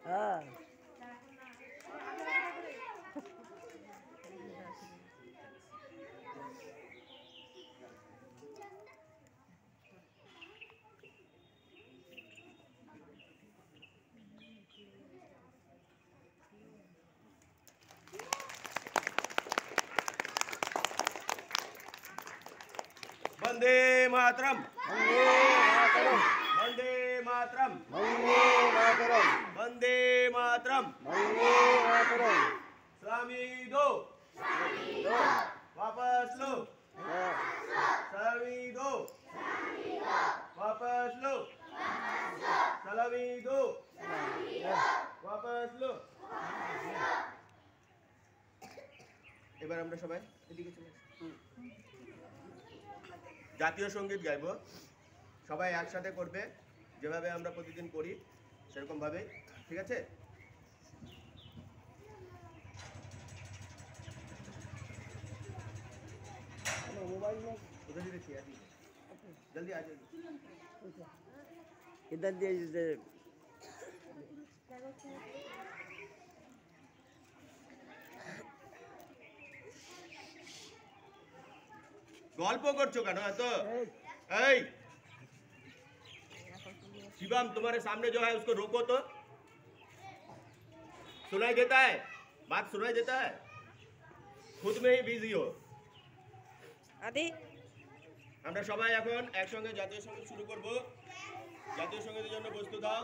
হ্যাঁ वंदे मातरम वंदे मातरम वंदे मातरम वंदे मातरम वंदे मातरम सलामी दो वापस लो सलामी दो वापस लो सलामी दो वापस लो এবার আমরা সবাই এদিকে চলে আসি জাতীয় সঙ্গীত গাইব সবাই একসাথে করবে যেভাবে আমরা প্রতিদিন করি সেরকম ভাবে ঠিক আছে मोबाइल में उधर ही रखिए जल्दी आ जाइए इधर दे গল্প করছো কেন এত এই शिवम तुम्हारे सामने जो है उसको रोको तो सुनाई देता है बात सुनाई देता है खुद में ही बिजी हो আদি আমরা সবাই এখন একসঙ্গে জাতীয় সঙ্গীত শুরু করব জাতীয় সঙ্গীতের জন্য প্রস্তুত হও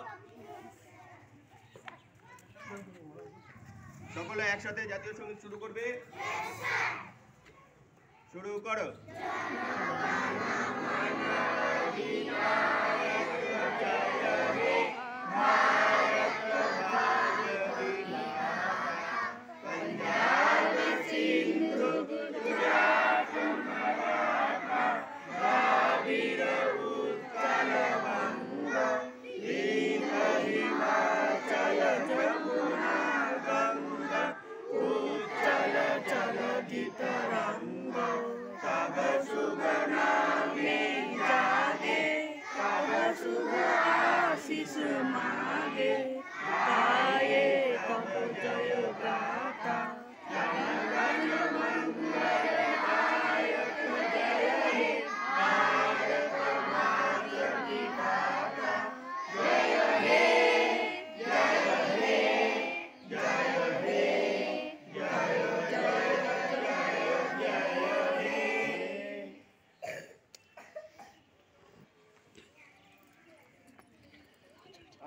সকলে একসাথে জাতীয় সঙ্গীত শুরু করবে শুরু করো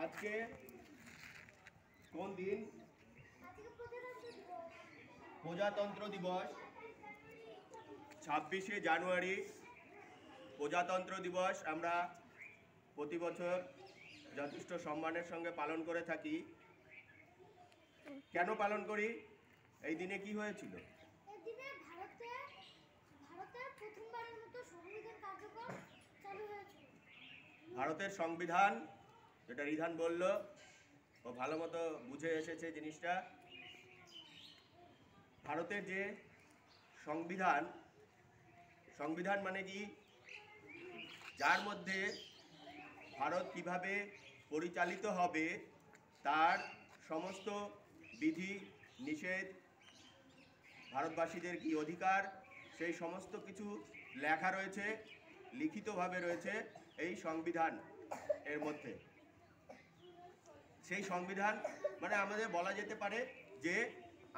আজকে কোন দিন প্রজাতন্ত্র দিবস 26শে জানুয়ারি প্রজাতন্ত্র দিবস আমরা প্রতি বছর যথেষ্ট সম্মানের সঙ্গে পালন করে থাকি কেন পালন করি এই দিনে কি হয়েছিল এই দিনে ভারতে প্রথমবারের মতো সংবিধান কার্যকর চালু হয়েছিল ভারতের সংবিধান যেটা রিধান বলল ও ভালো মতো বুঝে এসেছে জিনিসটা ভারতের যে সংবিধান মানে কি যার মধ্যে ভারত কিভাবে পরিচালিত হবে তার সমস্ত বিধি নিষেধ ভারতবাসীদের কি অধিকার সেই সমস্ত কিছু লেখা রয়েছে লিখিতভাবে রয়েছে এই সংবিধান এর মধ্যে সেই সংবিধান মানে আমাদের বলা যেতে পারে যে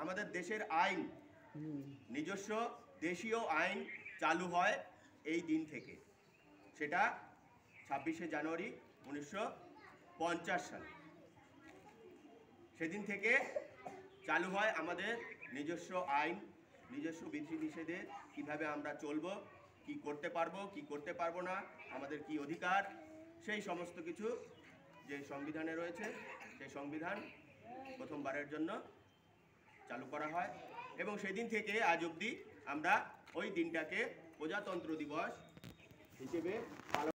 আমাদের দেশের আইন নিজস্ব দেশীয় আইন চালু হয় এই দিন থেকে সেটা 26শে জানুয়ারি 1950 সালে সেদিন থেকে চালু হয় আমাদের নিজস্ব আইন নিজস্ব বিধি নিষেধে কিভাবে আমরা চলবো কি করতে পারবো কি করতে পারবো না আমাদের কি অধিকার সেই সমস্ত কিছু যে সংবিধানে রয়েছে সেই সংবিধান প্রথমবারের জন্য চালু করা হয় এবং সেদিন থেকে আজ অবধি আমরা ওই দিনটাকে প্রজাতন্ত্র দিবস হিসেবে